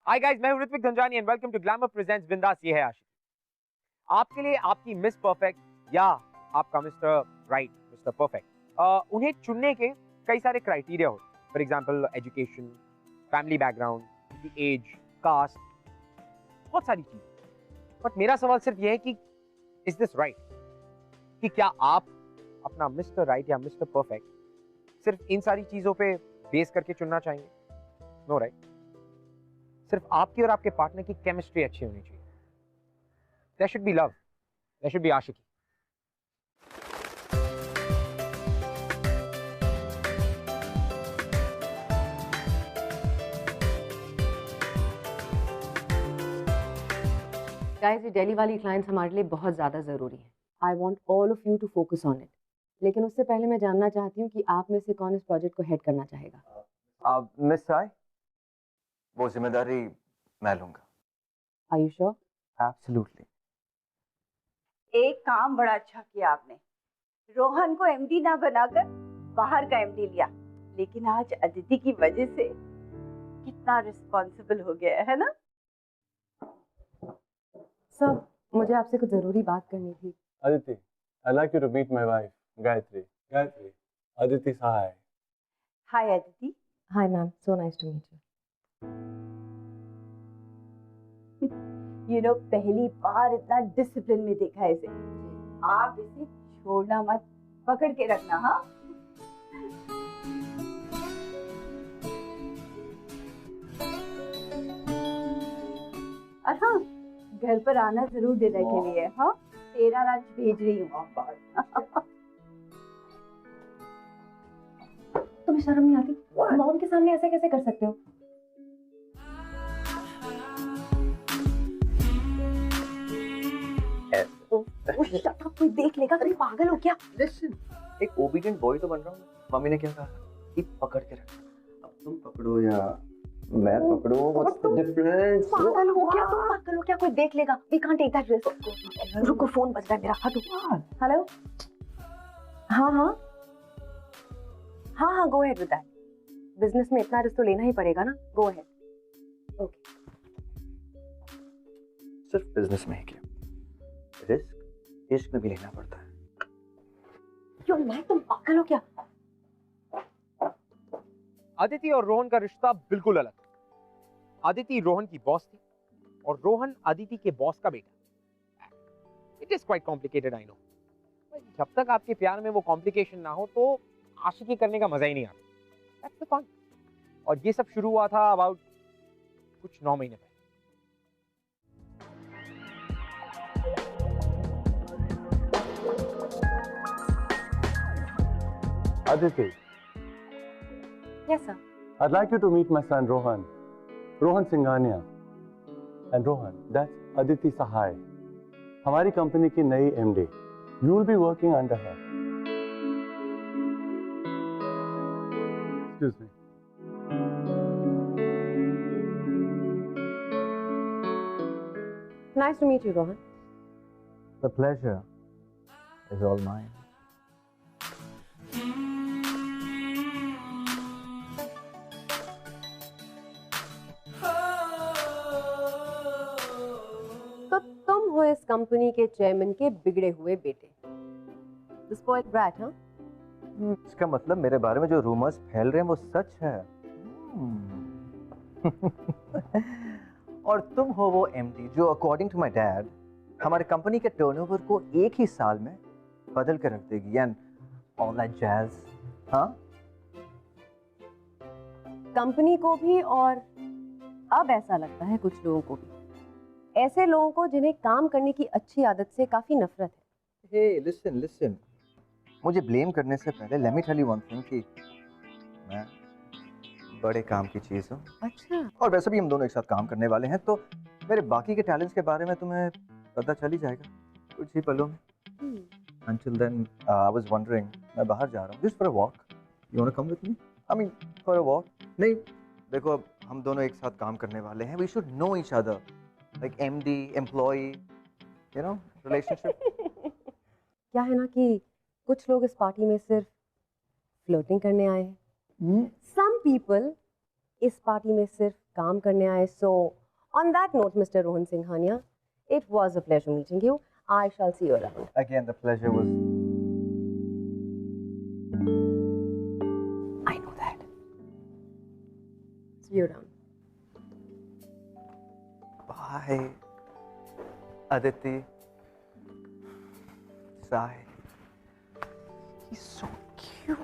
हाय guys, मैं हूं Ritvik Dhanjani and welcome to glamour presents Bindass ये है आशिकी। आपके लिए आपकी मिस परफेक्ट या आपका मिस्टर राइट, मिस्टर परफेक्ट, उन्हें चुनने के कई सारे क्राइटेरिया होते हैं। For example education, family background, age, caste, बहुत सारी चीजें। बट मेरा सवाल सिर्फ यह है कि इज दिस राइट? कि क्या आप अपना मिस्टर राइट या मिस्टर परफेक्ट सिर्फ इन सारी चीजों पे बेस करके चुनना चाहेंगे? No right. सिर्फ आपकी और आपके पार्टनर की केमिस्ट्री अच्छी होनी चाहिए। There should be love. There should be Aashiqui. Guys, ये दिल्ली वाली क्लाइंट्स हमारे लिए बहुत ज़्यादा ज़रूरी है। I want all of you to focus on it. लेकिन उससे पहले मैं जानना चाहती हूँ कि आप में से कौन इस प्रोजेक्ट को हेड करना चाहेगा। मिस साई, वो जिम्मेदारी मैं लूंगा। Are you sure? एब्सोल्युटली। एक काम बड़ा अच्छा किया आपने, रोहन को एमडी ना बनाकर बाहर का एमडी लिया। लेकिन आज अदिति की वजह से कितना रिस्पॉन्सिबल हो गया है ना। सर, मुझे आपसे कुछ ज़रूरी बात करनी थी। Aditi, I'd like you to meet my wife, Gayatri. Gayatri, Aditi Sahai. Hi Aditi. Hi ma'am, so nice to meet you. You know, पहली बार इतना डिसिप्लिन में देखा है इसे। आप इसे छोड़ना मत, पकड़ के रखना। हाँ, और हाँ, घर पर आना जरूर डिनर के लिए। हाँ, तेरा राज भेज रही हूँ। तुम्हें शर्म नहीं आती? मॉम के सामने ऐसे कैसे कर सकते हो? कोई देख लेगा, तुम पागल हो क्या? लिसन, एक ओबीडिएंट बॉय तो बन रहा हूँ। मम्मी ने क्या कहा? कि पकड़ के रख। अब तुम पकड़ो या मैं पकड़ो, व्हाट्स द डिफरेंस? पागल हो क्या तुम? पागल हो क्या? कोई देख लेगा। We can't take that risk. रुको, फोन बज रहा है मेरा। हटो। हेलो। हाँ हाँ हाँ हाँ, go ahead with that. Business में इतना रिस्क तो लेना ही पड़ेगा ना। Go ahead. ओके। सिर्फ बिजनेस में ही क्या, रिस्क इश्क में भी लेना पड़ता है। क्यों मैं? तुम पागल हो क्या? अदिति और रोहन का रिश्ता बिल्कुल अलग था। अदिति रोहन की बॉस थी और रोहन अदिति के बॉस का बेटा। It is quite complicated, I know. जब तक आपके प्यार में वो कॉम्प्लिकेशन ना हो तो आशिकी करने का मजा ही नहीं आता। That's the fun. और ये सब शुरू हुआ था अबाउट कुछ 9 महीने पहले। Aditi, yes sir. I'd like you to meet my son Rohan. Rohan Singhania. And Rohan, that's Aditi Sahai. हमारी कंपनी की नई MD. You will be working under her. Excuse me. Nice to meet you, Rohan. The pleasure is all mine. तो तुम हो इस company के chairman के बिगड़े हुए बेटे। The spoiled brat, हाँ? इसका मतलब मेरे बारे में जो रूमर्स फैल रहे हैं वो सच है। और तुम हो वो एमडी जो अकॉर्डिंग टू माय डैड हमारे कंपनी के टर्नओवर को एक ही साल में बदल कर रख देगी एंड ऑल दैट जैज। हाँ, कंपनी को भी और अब ऐसा लगता है कुछ लोगों को भी। ऐसे लोगों को जिन्हें काम करने की अच्छी आदत से काफी नफरत है। हे लिसन लिसन, मुझे ब्लेम करने से पहले let me tell you one thing कि मैं बड़े काम की चीज हूँ। अच्छा। और वैसे भी हम दोनों एक साथ काम करने वाले हैं तो मेरे बाकी के टैलेंट्स के बारे में तुम्हें पता चल ही जाएगा कुछ ही पलों में। Until then, I was wondering, मैं बाहर जा रहा हूँ just for a walk. You wanna come with me? I mean, for a walk. नहीं, देखो अब हम दोनों एक साथ काम करने वाले हैं. We should know each other, like MD, employee, you know, relationship. क्या है ना कि कुछ लोग इस पार्टी में सिर्फ फ्लर्टिंग करने आए हैं। Some people इस पार्टी में सिर्फ काम करने आए. So on that note, Mr. Rohan Singhania, it was a pleasure meeting you. I shall see you around. Again, the pleasure was. I know that. See you around. Bye, Aditi. Sai. He's so cute.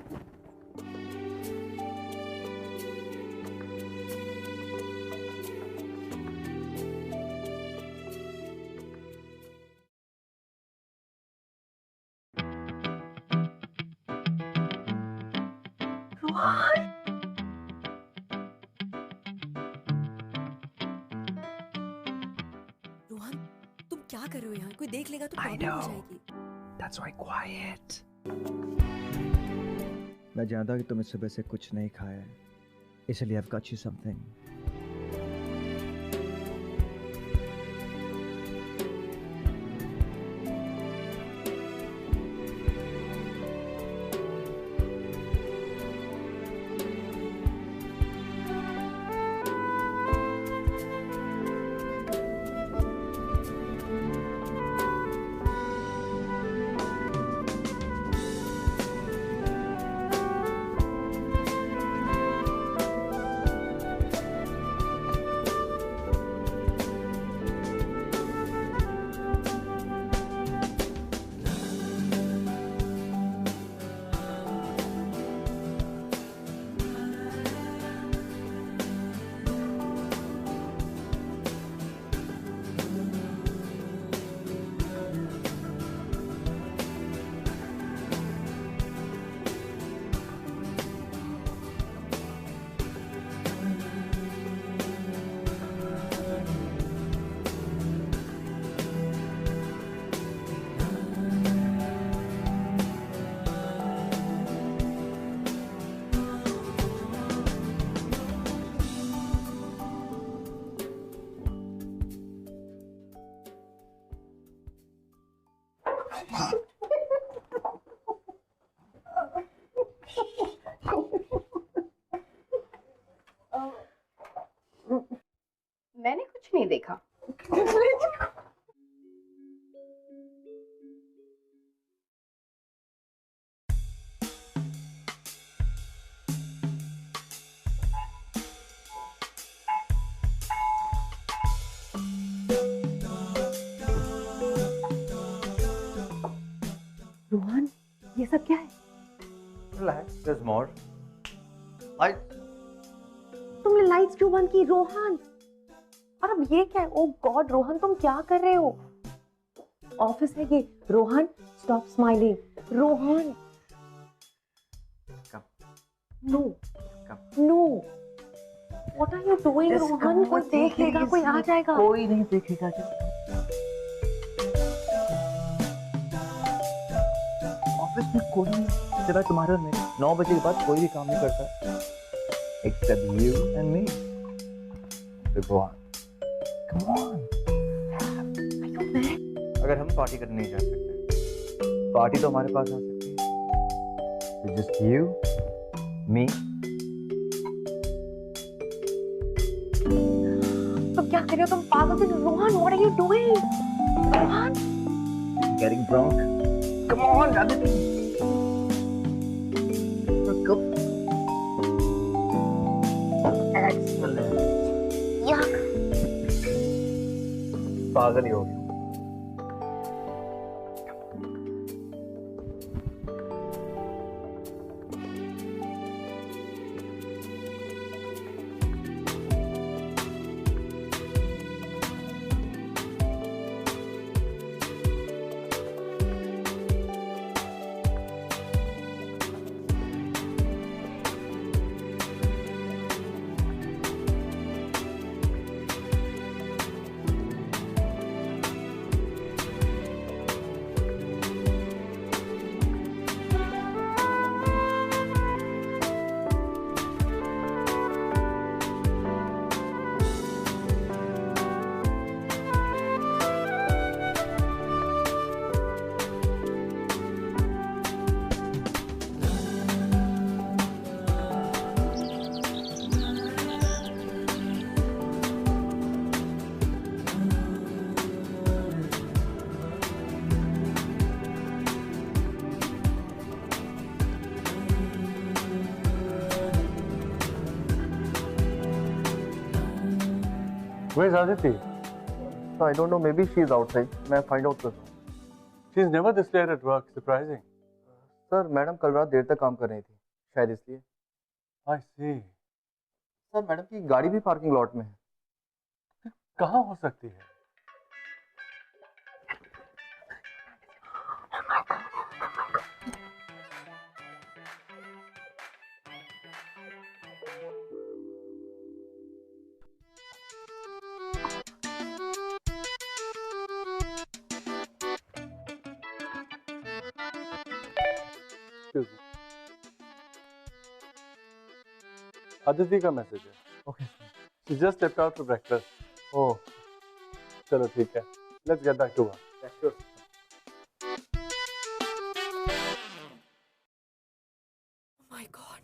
Rohan, तुम क्या कर रहे हो यहाँ? कोई देख लेगा तो प्रॉब्लम हो जाएगी. That's why quiet. मैं जानता हूँ कि तुमने सुबह से कुछ नहीं खाया है, इसलिए I've got you something. मैंने कुछ नहीं देखा. रोहन, ये सब क्या है? Relax, there's more. तुमने लाइट्स क्यों बंद की रोहन? और अब ये क्या है? ओ गॉड रोहन, तुम क्या कर रहे हो? ऑफिस है ये. Rohan, stop smiling. Rohan, Come. No Come. No. What are you doing Rohan? कोई देख लेगा, कोई आ जाएगा. कोई नहीं देखेगा. ऑफिस में कोई नहीं, सिवाय तुम्हारे और मेरे. 9 बजे के बाद कोई भी काम नहीं करता, except you and me. So go on. Come on. अगर हम पार्टी करने नहीं जा सकते, पार्टी तो हमारे पास आ सकती है. So just you, me. तुम क्या कर रहे हो? तुम पागल हो Rohan. What are you doing Rohan? Getting drunk. Come on, Aditi. Go. Excellent. Yuck. पागल ही हो गया. Where's Aditi? So I don't know, maybe she is outside. मैं find out करता हूँ. She's never this late at work. Surprising. Sir madam कल रात देर तक काम कर रही थी, शायद इसलिए. I see. सर मैडम की गाड़ी भी पार्किंग लॉट में है. कहाँ हो सकती है? Excuse me. Aditi का मैसेज है. Okay. She just stepped out for breakfast. Oh. चलो ठीक है. Let's get back to work. Yeah, sure. My God.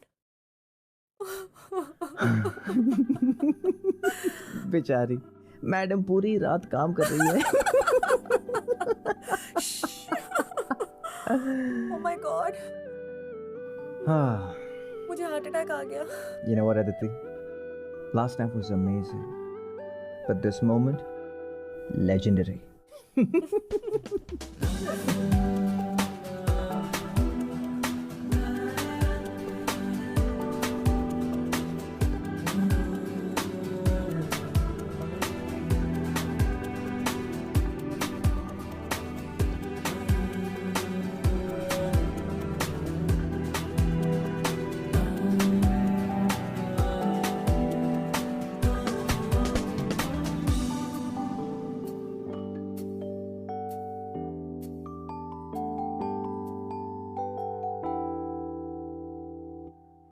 बेचारी मैडम पूरी रात काम कर रही है. Oh my God. मुझे हार्ट अटैक आ गया. You know what, Aditi? Last night was amazing, but this moment, legendary.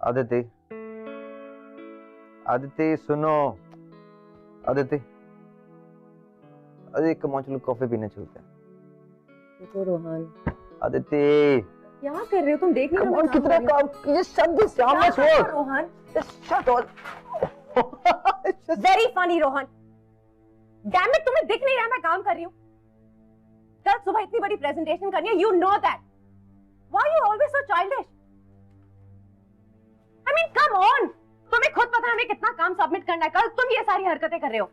Aditi, Aditi सुनो, आदिति, अरे कम ऑन चलो कॉफी पीने चलते हैं. रुको रोहन. आदिति, क्या कर रहे हो तुम? देख नहीं कम रहे ऑन कितना काम, ये shut this down, much work. Rohan. Just shut all. Very funny Rohan. Damn it, तुम्हें दिख नहीं रहा मैं काम कर रही हूँ? कल सुबह इतनी बड़ी प्रेजेंटेशन करनी है, you know that. Why you always so childish? I mean come on. तुम्हें खुद पता है हमें कितना काम सबमिट करना है. कल तुम ये सारी हरकतें कर रहे हो.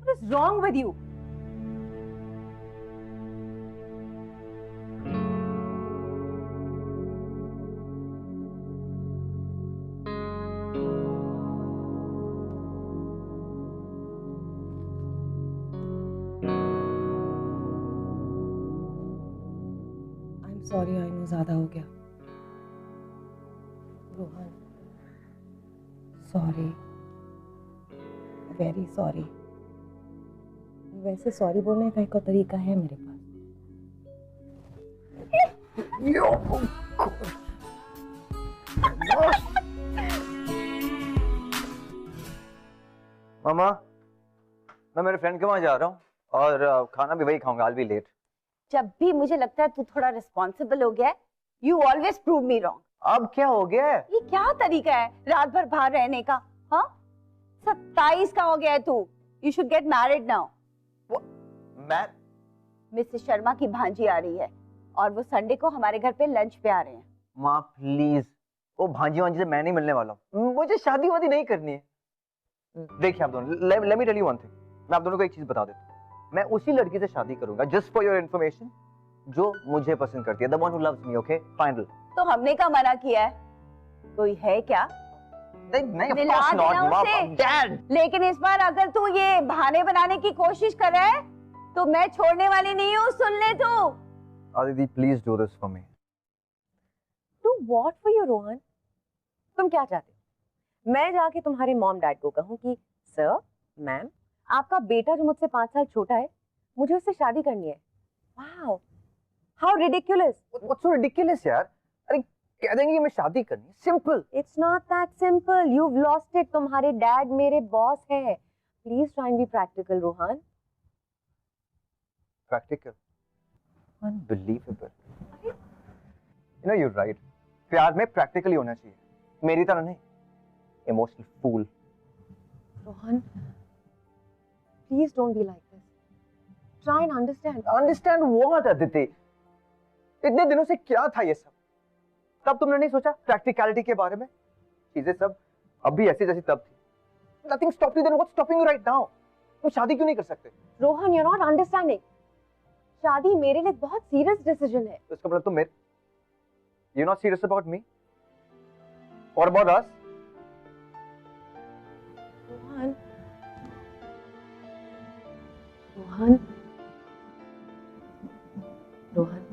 What is wrong with you? Sorry, I no ज्यादा हो गया. Rohan, sorry, very sorry. वैसे सॉरी बोलने का एक तरीका है मेरे पास. मामा, मैं मेरे फ्रेंड के वहाँ जा रहा हूँ और खाना भी वही खाऊंगा. I'll be late. जब भी मुझे लगता है तू थोड़ा रिस्पॉन्सिबल हो गया है, you always prove me wrong. अब क्या हो गया है? ये क्या तरीका है रात भर बाहर रहने का? हाँ, 27 का हो गया है तू. You should get married now. मैं मिसेस शर्मा की भांजी आ रही है और वो संडे को हमारे घर पे लंच पे आ रहे हैं. माँ प्लीज, वो भांजी वांजी से मैं नहीं मिलने वाला हूँ. मुझे शादी वादी नहीं करनी है. देखिए आप दोनों, let me tell you one thing. मैं आप दोनों को एक चीज बता देता हूँ. मैं उसी लड़की से शादी करूंगा, जस्ट फॉर योर इन्फॉर्मेशन, जो मुझे पसंद करती है. The one who loves me. Okay, final. तो हमने क्या मना किया है? कोई है क्या? नहीं, of मिला course not, देना Mom. उसे. Dad. लेकिन इस बार अगर तू ये बहाने बनाने की कोशिश कर रहा है तो मैं छोड़ने वाली नहीं हूँ. सुन ले तू. Aditi, please do this for me. Do what for you, Rohan? तुम क्या चाहते हो? मैं जाके तुम्हारे मॉम डैड को कहूँ कि सर, मैम, आपका बेटा जो मुझसे 5 साल छोटा है, मुझे उससे शादी करनी है. Wow, how ridiculous. What's so ridiculous यार? अरे कह देंगे कि मैं शादी करनी है. Simple. It's not that simple. You have lost it. तुम्हारे डैड मेरे बॉस है. Please try and be practical Rohan. Practical. Unbelievable. You know, you're right. प्यार में practically होना चाहिए. मेरी तरह नहीं. Emotional fool. Rohan, please don't be like this. Try and understand. Understand what, Aditi? इतने दिनों से क्या था ये सब? तब तुमने नहीं सोचा practicality के बारे में? चीजें सब अब भी ऐसी जैसी तब थी। Nothing stopped you then, what's stopping you right now? तुम शादी क्यों नहीं कर सकते? Rohan, you're not understanding. शादी मेरे लिए बहुत सीरियस डिसीजन है। तो इसका मतलब तुम मेरे You're not serious about me? Or about us? Rohan, Rohan, Rohan,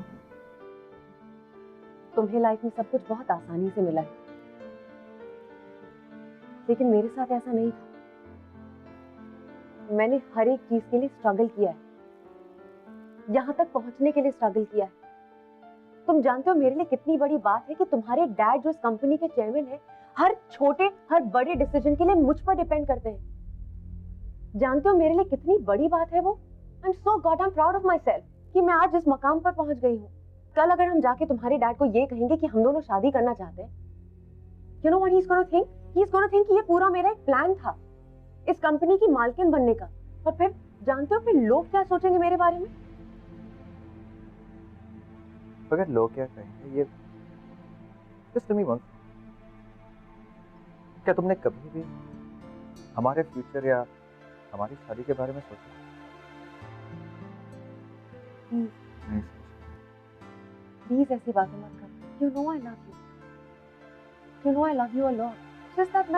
तुम्हें लाइफ में सब कुछ बहुत आसानी से मिला है, लेकिन मेरे साथ ऐसा नहीं था। मैंने हर एक चीज के लिए स्ट्रगल किया है, यहां तक पहुंचने के लिए स्ट्रगल किया है। तुम जानते हो मेरे लिए कितनी बड़ी बात है कि तुम्हारे डैड जो इस कंपनी के चेयरमैन है, हर छोटे हर बड़े डिसीजन के लिए मुझ पर डिपेंड करते हैं। जानते हो मेरे लिए कितनी बड़ी बात है वो। I am so God I am proud of my self कि मैं आज इस मकाम पर पहुंच गई हूँ। कल अगर हम जाके तुम्हारे डैड को ये कहेंगे कि हम दोनों शादी करना चाहते हैं, you know what he is gonna think? He is gonna think कि ये पूरा मेरा एक प्लान था इस कंपनी की मालकिन बनने का। और फिर जानते हो फिर लोग क्या सोचेंगे मेरे बारे में? अगर लोग क्या कहेंगे, ये Just tell me one thing. क्या तुमने कभी भी हमारे फ्यूचर या हमारी शादी के बारे में सोचा? नहीं सोचा। प्लीज ऐसी बातें मत कर। You know I love you, you no I love you a lot. Just that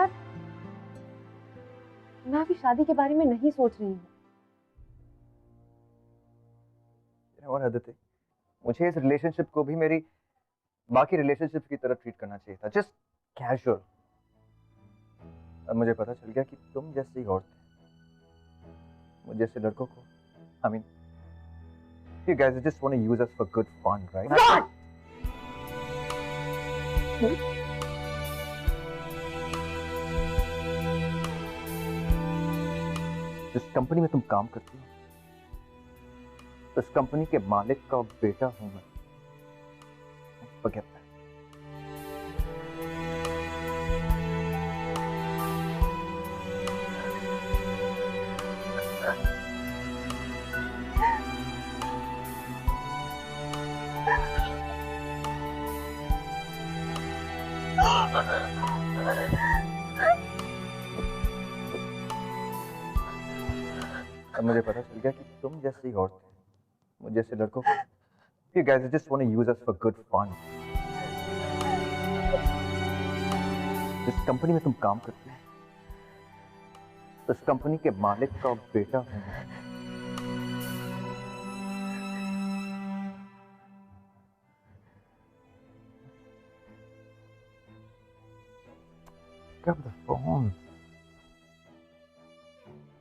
मैं अभी शादी के बारे में नहीं सोच रही हूँ। और आदत है, मुझे इस रिलेशनशिप को भी मेरी बाकी रिलेशनशिप की तरह ट्रीट करना चाहिए था, जस्ट कैजुअल। अब मुझे पता चल गया कि तुम जैसी औरतें मुझे जैसे लड़कों को, I mean, you guys just want to use us for good fun, right? जिस कंपनी में तुम काम करती हो, उस कंपनी के मालिक का बेटा हूं मैं। Forget that. अब मुझे पता चल गया कि तुम जैसी औरतें मुझे जैसे लड़कों को, you guys just want to use us for good fun. जिस कंपनी में तुम काम करती हो, उस कंपनी के मालिक का बेटा हूं मैं। कब द फोन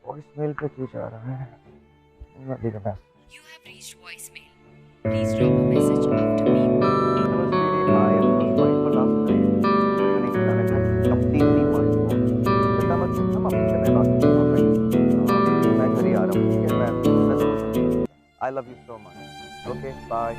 वॉइसमेल पे क्यों जा रहा है? मैं देख रहा हूं। You have reached voicemail. Please drop a message after beep. I love you so much. Okay, bye.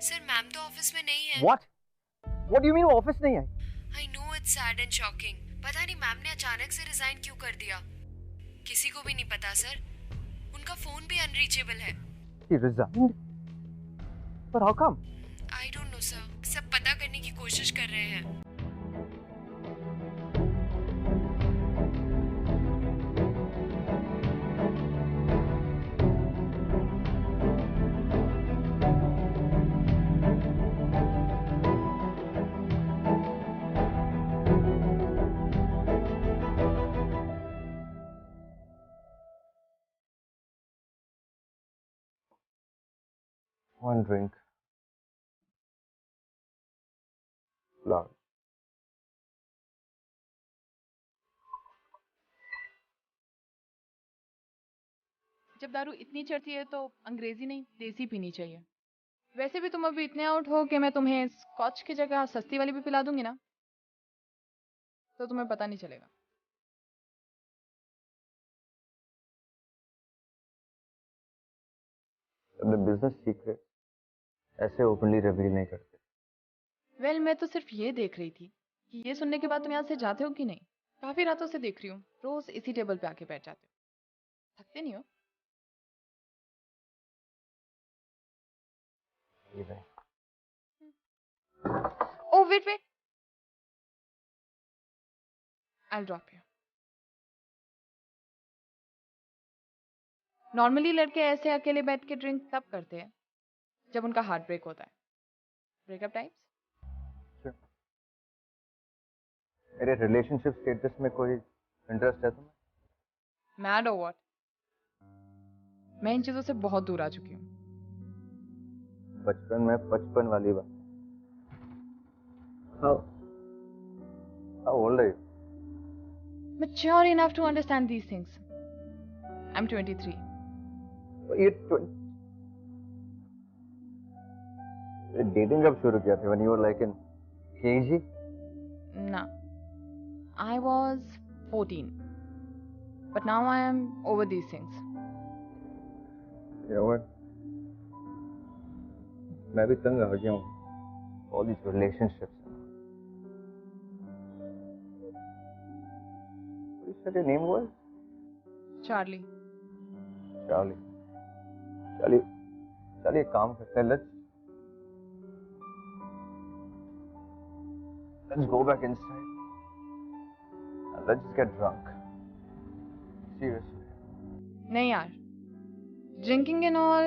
Sir ma'am तो ऑफिस में नहीं है। What? What do you mean वो ऑफिस नहीं आई? I know it's sad and shocking. पता नहीं ma'am ने अचानक से रिजाइन क्यों कर दिया, किसी को भी नहीं पता सर। उनका फोन भी अनरीचेबल है। She resigned? But how come? I don't know sir, सब पता करने की कोशिश कर रहे हैं। One drink. Love. जब दारू इतनी चढ़ती है तो अंग्रेजी नहीं देसी पीनी चाहिए। वैसे भी तुम अभी इतने आउट हो कि मैं तुम्हें स्कॉच की जगह सस्ती वाली भी पिला दूंगी ना, तो तुम्हें पता नहीं चलेगा। अपने बिजनेस सीक्रेट ऐसे ओपनली रिवील नहीं करते। वेल, मैं तो सिर्फ ये देख रही थी कि ये सुनने के बाद तुम यहाँ से जाते हो कि नहीं। काफी रातों से देख रही हूँ, रोज इसी टेबल पे आके बैठ जाते हो, थकते नहीं हो? Oh, wait. I'll drop you. Normally लड़के ऐसे अकेले बैठ के ड्रिंक तब करते हैं जब उनका हार्ट ब्रेक होता है। Breakup times. मेरे रिलेशनशिप स्टेटस में कोई इंटरेस्ट है तुम्हें? मैड और व्हाट? मैं इन चीजों से बहुत दूर आ चुकी हूँ। बचपन में 55 वाली बात। How old are you? Mature enough to understand these things. I'm 23. You're 20. Dating कब शुरू किया था? When you were like in KG? No. I was 14. But now I am over these things. You know what? मैं भी तंग आ गया हूँ all these relationships. You said your name was? Charlie. चलिए एक काम करते हैं. Let's go back inside and let's just get drunk. Seriously. नहीं यार. Drinking and all,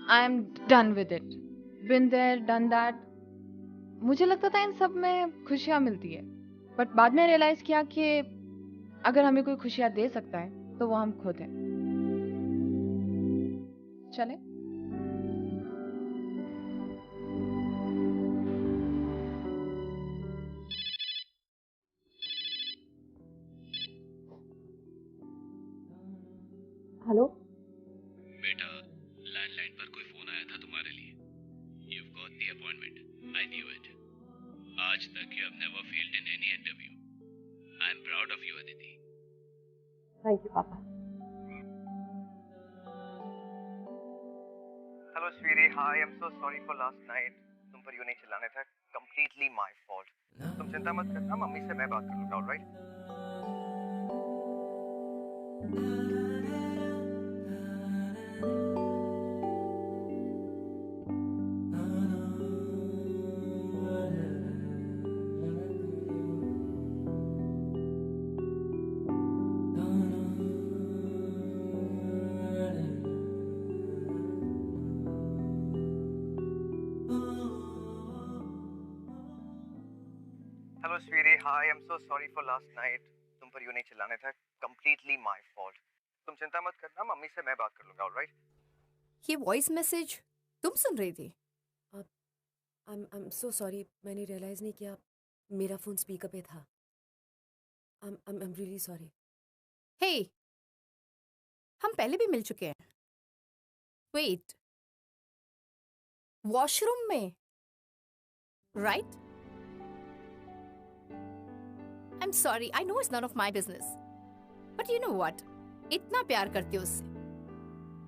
I am done with it. Been there, done that. मुझे लगता था इन सब में खुशियाँ मिलती है, बट बाद में रियलाइज किया कि अगर हमें कोई खुशियाँ दे सकता है तो वो हम खुद हैं. चले? हेलो बेटा, लैंडलाइन पर कोई फोन आया था तुम्हारे लिए. You've got the appointment. I knew it. आज तक you have never failed in any interview. I am proud of you, Aditi. Thank you पापा. Hello, sweetie. Hi, I'm so sorry for last night. तुम पर यूं नहीं चिल्लाने था. Completely my fault. तुम चिंता मत करना, मम्मी से मैं बात कर लूँगा, all right? Hello, sweetie. Hi, I'm so sorry for last night. तुम पर यूं नहीं चिल्लाने था. Completely my fault. तुम चिंता मत करना, मम्मी से मैं बात कर लूँगा, all right? ये वॉइस मैसेज तुम सुन रही थी? I'm so sorry. मैंने रियलाइज नहीं किया मेरा फोन स्पीकर पे था. I'm really sorry. हे, हम पहले भी मिल चुके हैं. वेट, वॉशरूम में, right? I am sorry, I know it's none of my business, but you know what, इतना प्यार करती हो उससे,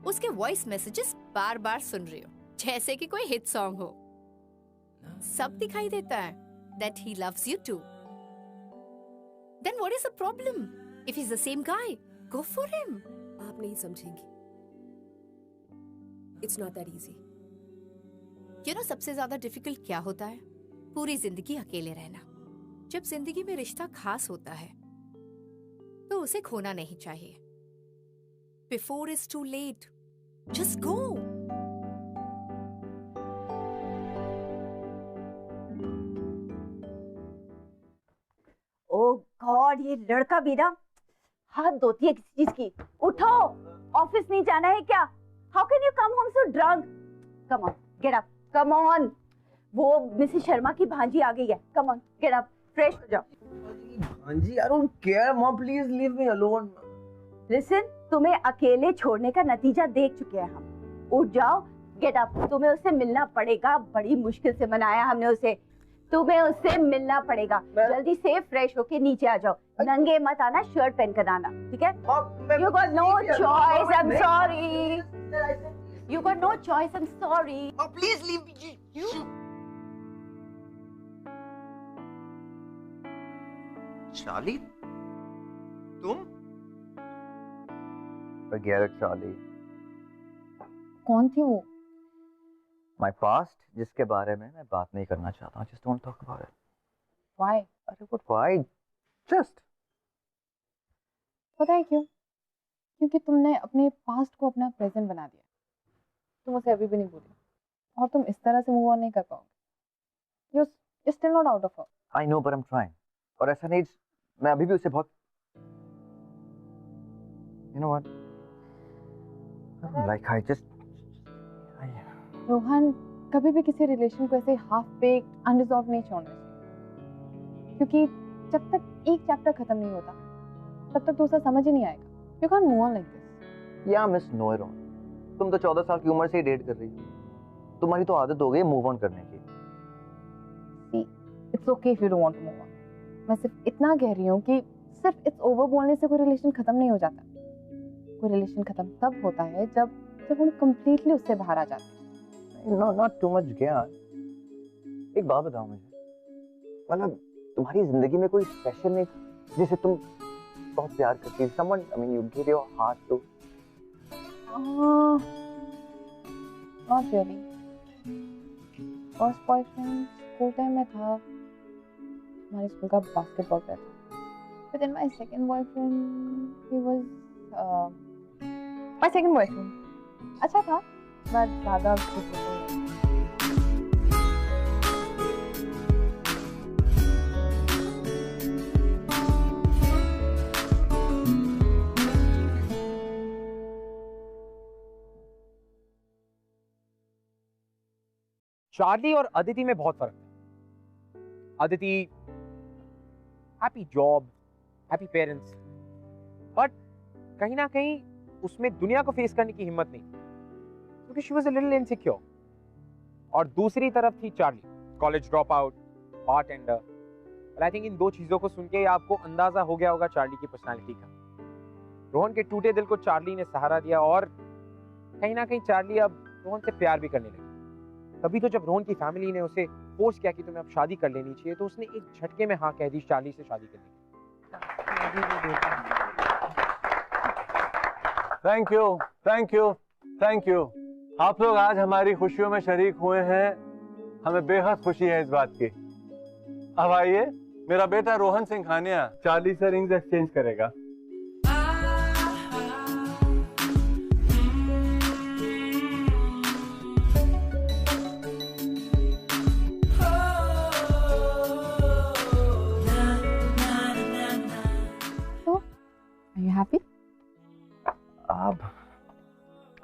उसके वॉइस मैसेजेस बार बार सुन रही हो जैसे कि कोई हिट सॉन्ग हो. सब दिखाई देता है that he loves you too. Then what is the problem? If he's the same guy, go for him. आप नहीं समझेंगी. It's not that easy. You know सबसे ज्यादा डिफिकल्ट क्या होता है? पूरी जिंदगी अकेले रहना. जब जिंदगी में रिश्ता खास होता है तो उसे खोना नहीं चाहिए. Before it's too late, just go. Oh God, ये लड़का भी ना हाथ धोती है किसी चीज की. उठो, ऑफिस नहीं जाना है क्या? How can you come home so drunk? Come on, get up, come on. वो मिसेस शर्मा की भांजी आ गई है. Come on, get up, fresh हो जाओ. भांजी, I don't care, mom. Please leave me alone. Listen, तुम्हें अकेले छोड़ने का नतीजा देख चुके हैं हम। उठ जाओ, गेट अप। तुम्हें उससे मिलना पड़ेगा, बड़ी मुश्किल से मनाया हमने उसे। तुम्हें उससे मिलना पड़ेगा। जल्दी से फ्रेश होके नीचे आ जाओ। नंगे मत आना, शर्ट पहन कर आना, ठीक है? You got no choice, I'm sorry. You got no choice, I'm sorry. Oh, please leave me. You? Charlie, तुम? Forget it, Charlie. कौन थी वो? My past, जिसके बारे में मैं बात नहीं करना चाहता हूँ. Just don't talk about it. Why? अरे what why? Just. पता है क्यों? क्योंकि तुमने अपने पास्ट को अपना प्रेजेंट बना दिया। तुम उसे अभी भी नहीं भूली और तुम इस तरह से मूव ऑन नहीं कर पाओगे। You're still not out of her. I know, but I'm trying. और ऐसा नहीं, मैं अभी भी उसे बहुत, you know what? Like I just, Rohan, कभी भी किसी रिलेशन को ऐसे हाफ बेक्ड अनरिजॉल्व नहीं छोड़ना चाहिए, क्योंकि जब तक एक चैप्टर खत्म नहीं होता तब तक दूसरा समझ ही नहीं आएगा। You can't move on like this. Yeah, Miss Know It All. तुम तो 14 साल की उम्र से ही डेट कर रही हो। तुम्हारी तो आदत हो गई मूव ऑन करने की। See, it's okay if you don't want to move on. मैं सिर्फ इतना कह रही हूँ कि सिर्फ इट्स ओवर बोलने से कोई रिलेशन खत्म नहीं हो जाता। कोई रिलेशन खत्म तब होता है जब हम कंप्लीटली उससे बाहर आ जाते हैं। Not too much ज्ञान। एक बात बताओ मुझे, मतलब तुम्हारी जिंदगी में कोई स्पेशल नहीं जिसे तुम बहुत प्यार करती है? Someone, I mean, you give your heart to. Not really. First boyfriend school time में था, हमारे स्कूल का बास्केटबॉल प्लेयर था। But then my second boyfriend, he was my second boyfriend. अच्छा था, but ज़्यादा कुछ नहीं। चार्ली और अदिति में बहुत फर्क है। Aditi happy job, happy parents, but कहीं ना कहीं उसमें दुनिया को फेस करने की हिम्मत नहीं, क्योंकि she was a little insecure. और दूसरी तरफ थी Charlie, college drop out, bartender. और आई थिंक इन दो चीजों को सुन के आपको अंदाजा हो गया होगा चार्ली की पर्सनालिटी का। रोहन के टूटे दिल को चार्ली ने सहारा दिया और कहीं ना कहीं चार्ली अब रोहन से प्यार भी करने लगी। तभी तो जब रोहन की फैमिली ने उसे फोर्स किया कि तुम्हें अब शादी कर लेनी चाहिए, तो उसने एक झटके में हाँ कह दी चार्ली से शादी करने की। Thank you, thank you, thank you. आप लोग आज हमारी खुशियों में शरीक हुए हैं, हमें बेहद खुशी है इस बात की। अब आइए, मेरा बेटा रोहन सिंघानिया चार्ली से रिंग्स एक्सचेंज करेगा। Are you happy?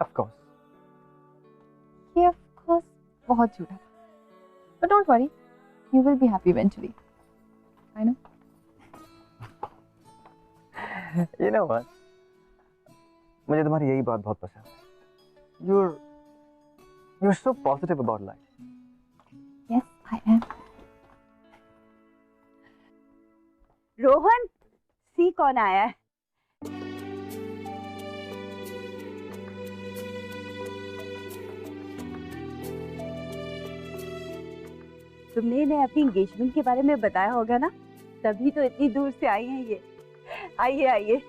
Of course. Yeah, of course. बहुत झूठा था. But don't worry, you will be happy eventually. I know. You know what? मुझे तुम्हारी यही बात बहुत पसंद है। You're so positive about life. Yes, I am. Rohan, सी कौन आया है? तुमने इन्हें अपनी एंगेजमेंट के बारे में बताया होगा ना, तभी तो इतनी दूर से आई हैं ये। आइए आइए।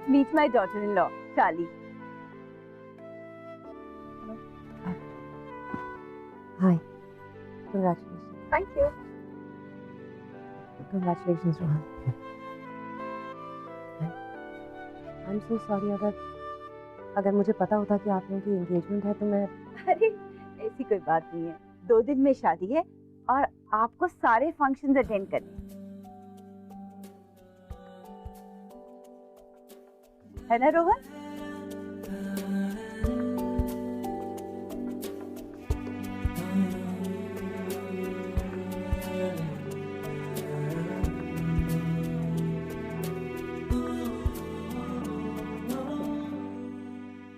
Meet my daughter-in-law, Charlie. Hi. Congratulations. Thank you. Congratulations, Rohan. I'm so sorry, अगर मुझे पता होता कि आप लोगों की एंगेजमेंट है तो मैं... अरे ऐसी कोई बात नहीं है, 2 दिन में शादी है और आपको सारे फंक्शंस अटेंड करने हैं। है ना रोहन?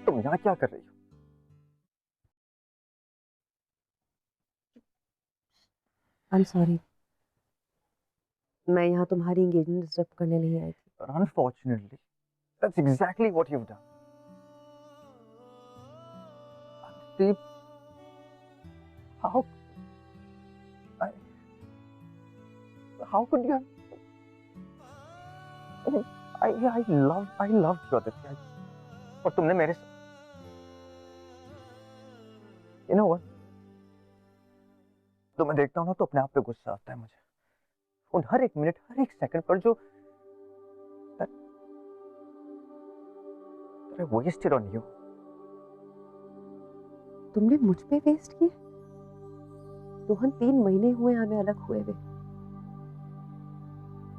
तुम यहाँ क्या कर रही हो? आई एम सॉरी, मैं यहाँ तुम्हारी एंगेजमेंट डिस्टर्ब करने नहीं आई थी। Unfortunately, that's exactly what you've done. Deep, how could you have? I loved you, Aditya. और तुमने मेरे साथ, you know what? तो मैं देखता हूँ ना तो अपने आप पे गुस्सा आता है मुझे। उन हर एक मिनट, हर एक सेकंड पर जो I wasted on you. तुमने मुझ पे वेस्ट किए? रोहन 3 महीने हुए हमें अलग हुए हुए,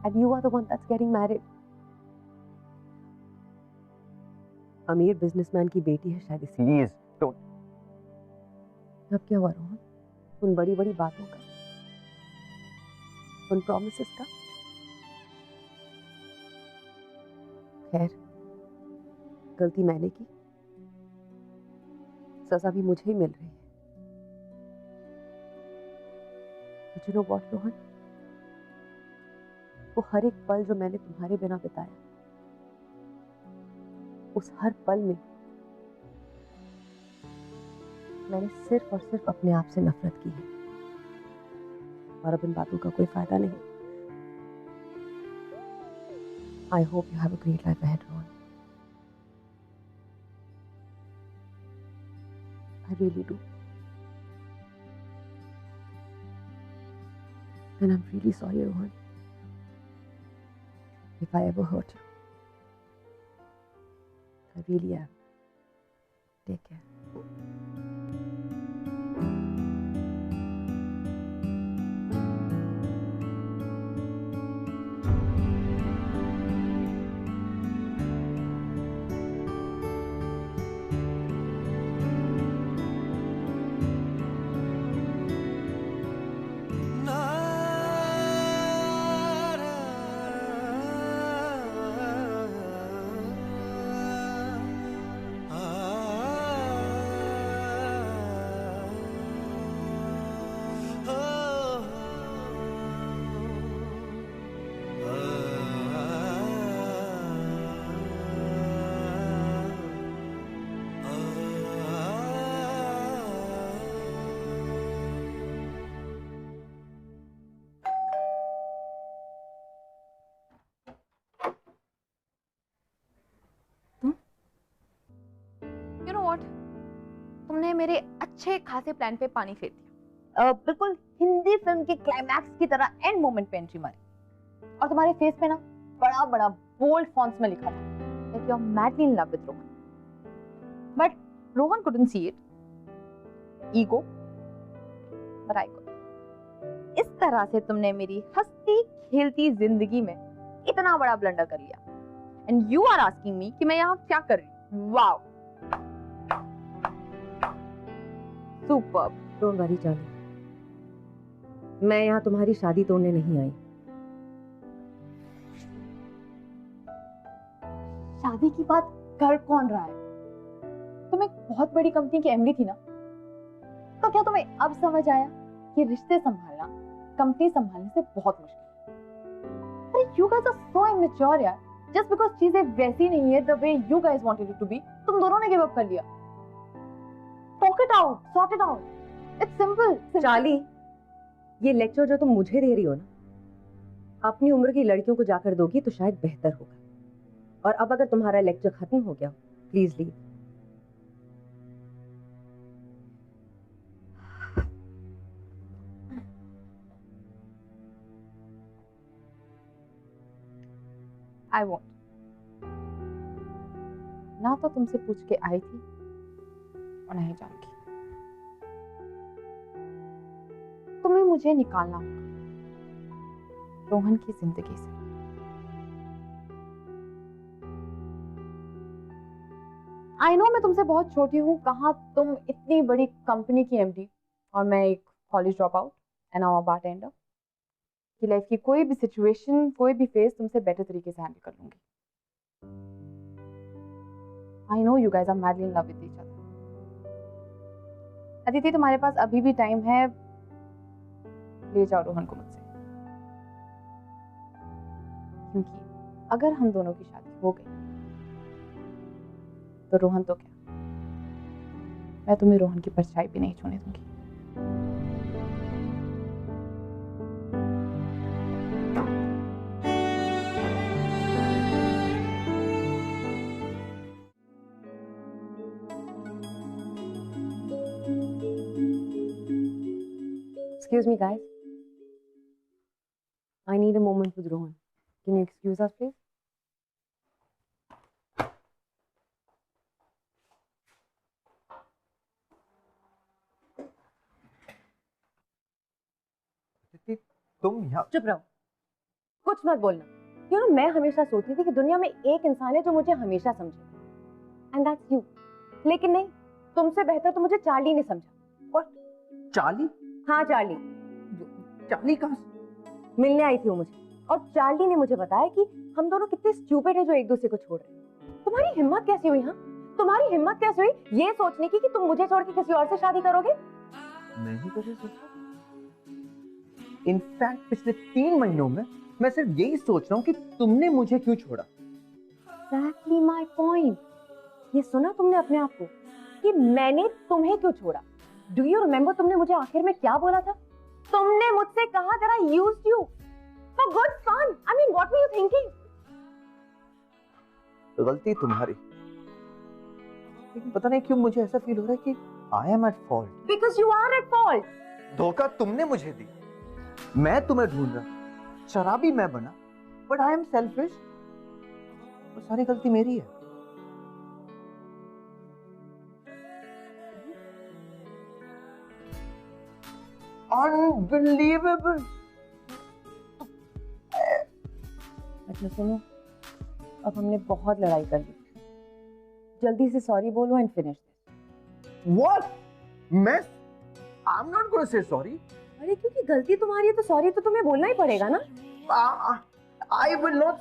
and you are the one that's getting married. अमीर बिजनेसमैन की बेटी है शायद इसलिए। Please don't. अब क्या हुआ रोहन? उन बड़ी बड़ी बातों का, उन प्रॉमिसेस का? खैर, गलती मैंने की, सजा भी मुझे ही मिल रही है। But you know what, Rohan? वो हर एक पल जो मैंने तुम्हारे बिना बिताया, उस हर पल में मैंने सिर्फ और सिर्फ अपने आप से नफरत की है, और अब इन बातों का कोई फायदा नहीं। I hope you have a great life ahead, Rohan. I really do. And I'm really sorry, Rohan, if I ever hurt you. I really am. Take care. You know what? तुमने मेरे अच्छे खासे प्लान पे पानी फेर दिया। बिल्कुल Hindi film के क्लाइमैक्स की तरह एंड मोमेंट पे एंट्री मारी, और तुम्हारे फेस पे ना बड़ा बड़ा बोल्ड फॉन्ट्स में लिखा था that you are madly in love with Rohan. But Rohan couldn't see it. Ego. But I could. इस तरह से तुमने मेरी हंसती खेलती जिंदगी में इतना बड़ा ब्लंडर कर लिया, and you are asking me कि मैं यहाँ क्या कर रही हूँ? Wow. Superb. Don't worry, Charlie. मैं यहाँ तुम्हारी शादी तोड़ने नहीं आई। शादी की बात कर कौन रहा है? तुम एक बहुत बड़ी कंपनी की एमडी थी ना, तो क्या तुम्हें अब समझ आया कि रिश्ते संभालना कंपनी संभालने से बहुत मुश्किल है? अरे you guys are so immature यार। Just because चीजें वैसी नहीं है the way you guys wanted it to be, तुम दोनों ने गिव अप कर लिया। Talk it out, sort it out. It's simple. Charlie, ये लेक्चर जो तुम मुझे दे रही हो ना, अपनी उम्र की लड़कियों को जाकर दोगी तो शायद बेहतर होगा। और अब अगर तुम्हारा लेक्चर खत्म हो गया, प्लीज लीव। I won't. ना तो तुमसे पूछ के आई थी और नहीं जाऊंगी। तुम्हें मुझे निकालना होगा रोहन की जिंदगी से। आई नो मैं तुमसे बहुत छोटी हूँ, कहाँ तुम इतनी बड़ी कंपनी की एमडी और मैं एक college drop out and now a bartender. कि लाइफ की कोई भी सिचुएशन, कोई भी फेस तुमसे बेटर तरीके से हैंडल कर लूंगी। I know you guys are madly in love with each other. Aditi तुम्हारे पास अभी भी टाइम है, ले जाओ रोहन को मुझसे, क्योंकि अगर हम दोनों की शादी हो गई तो रोहन तो क्या, मैं तुम्हें रोहन की परछाई भी नहीं छूने दूंगी। Excuse me, guys. I need a moment with Rohan. Can you excuse us, please? तुम यहाँ चुप रहो, कुछ मत बोलना। You know, मैं हमेशा सोचती थी कि दुनिया में एक इंसान है जो मुझे हमेशा समझे, and that's you. लेकिन नहीं, तुमसे बेहतर तो मुझे चार्ली ने समझा। और चार्ली? हाँ चार्ली। चार्ली कहाँ? मिलने आई थी वो मुझे, और चार्ली ने मुझे बताया कि हम दोनों कितने स्टूपिड हैं जो एक दूसरे को छोड़ रहे हैं। तुम्हारी हिम्मत कैसी हुई? हाँ, तुम्हारी हिम्मत कैसे हुई ये सोचने की कि तुम मुझे छोड़ के किसी और से शादी करोगे? नहीं कर सकता। इनफैक्ट पिछले 3 महीनों में मैं सिर्फ यही सोच रहा हूँ कि तुमने मुझे क्यों छोड़ा। Exactly my point. ये सुना तुमने अपने आप को कि मैंने तुम्हें क्यों छोड़ा? Do you remember तुमने मुझे आखिर में क्या बोला था? तुमने मुझसे कहा that I used you for good fun. I mean, what were you thinking? गलती तुम्हारी, लेकिन पता नहीं क्यों मुझे ऐसा फील हो रहा है कि I am at fault. Because you are at fault. धोखा तुमने मुझे दी, मैं तुम्हें ढूंढ रहा, शराबी मैं बना, but I am selfish. वो सारी गलती मेरी है। Unbelievable. अच्छा सुनो, अब हमने बहुत लड़ाई कर ली, जल्दी से सॉरी बोलो एंड फिनिश दिस। What? मैं? I'm not going to say sorry. अरे क्योंकि गलती तुम्हारी है तो सॉरी तो तुम्हें बोलना ही पड़ेगा ना। I will not.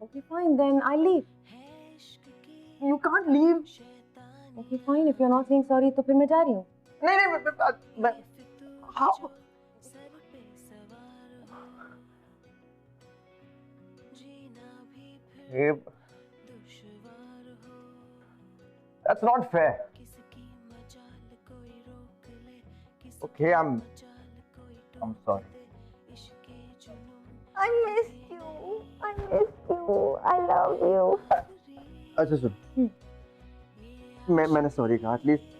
Okay, fine then. I'll leave. You can't leave. Okay, fine. If you're not saying sorry, तो फिर मैं जा रही हूँ। नहीं, how? That's not fair. Okay, I'm sorry. I missed you. I missed you. I love you. अच्छा सुन, मैंने sorry कहा, एटलीस्ट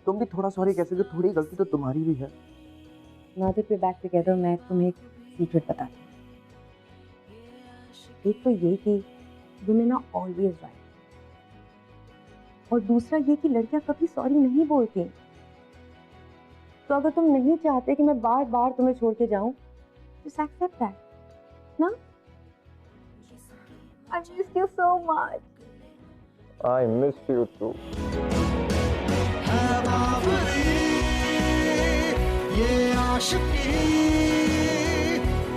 तुम भी थोड़ा सॉरी कह सकते हो, थोड़ी गलती तो तुम्हारी भी है। Now that we're back together, मैं तुम्हें एक सीक्रेट बताती हूँ। एक तो ये कि women are always right, और दूसरा ये कि लड़कियां कभी सॉरी नहीं बोलती। तो अगर तुम नहीं चाहते कि मैं बार बार तुम्हें छोड़ के जाऊं, just accept that, ना? I missed you so much. I miss you too. ये आशिकी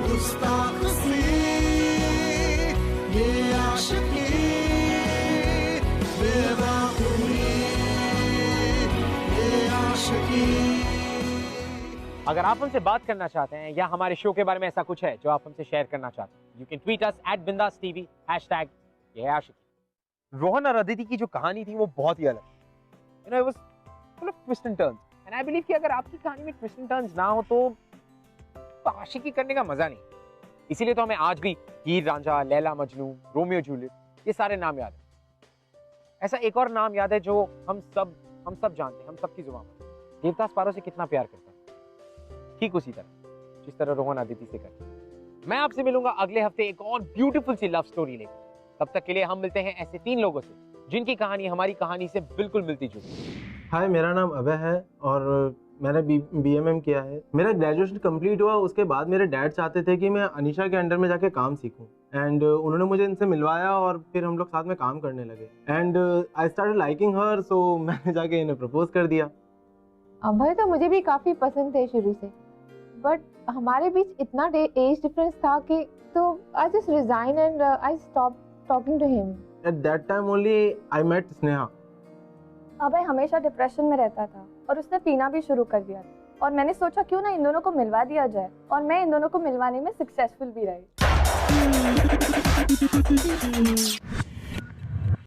गुस्ताख सी, ये आशिकी बेवकूफी, ये आशिकी। अगर आप हमसे बात करना चाहते हैं या हमारे शो के बारे में ऐसा कुछ है जो आप हमसे शेयर करना चाहते हैं, you can tweet us @bindaastv #ये आशिकी। रोहन और अदिति की जो कहानी थी वो बहुत ही अलग, you know, it was full of twist and turns, and I believe कि अगर आपकी कहानी में ट्विस्ट एंड टर्न्स ना हो तो आशिकी करने का मजा नहीं। इसीलिए तो हमें आज भी हीर रांझा, लैला मजनू, रोमियो जूलियट, ये सारे नाम याद है। ऐसा एक और नाम याद है जो हम सब जानते हैं, हम सबकी जुबान पर, देवदास पारो से कितना प्यार करता है, ठीक उसी तरह जिस तरह रोहन अदिति से करता है। मैं आपसे मिलूंगा अगले हफ्ते एक और ब्यूटीफुल सी लव स्टोरी लेकर। तब तक के लिए हम मिलते हैं ऐसे 3 लोगों से जिनकी कहानी हमारी कहानी से बिल्कुल मिलती जुलती। हाय, मेरा नाम अभय है और मैंने बीएमएम किया है। मेरा ग्रेजुएशन कंप्लीट हुआ, उसके बाद मेरे डैड चाहते थे कि मैं अनीशा के अंडर में जाके काम सीखूं। एंड उन्होंने मुझे इनसे मिलवाया और फिर हम लोग साथ में काम करने लगे एंड आई स्टार्टेड लाइकिंग हर, सो मैंने जाके इन्हें प्रपोज कर दिया। अभय तो मुझे भी काफी पसंद थे शुरू से, बट हमारे बीच इतना एज डिफरेंस था कि तो I just resign and I stop talking to him. At that time only I met Sneha. Abhay हमेशा डिप्रेशन में रहता था और उसने पीना भी शुरू कर दिया था और मैंने सोचा क्यों ना इन दोनों को मिलवा दिया जाए और मैं इन दोनों को मिलवाने में सक्सेसफुल भी रही।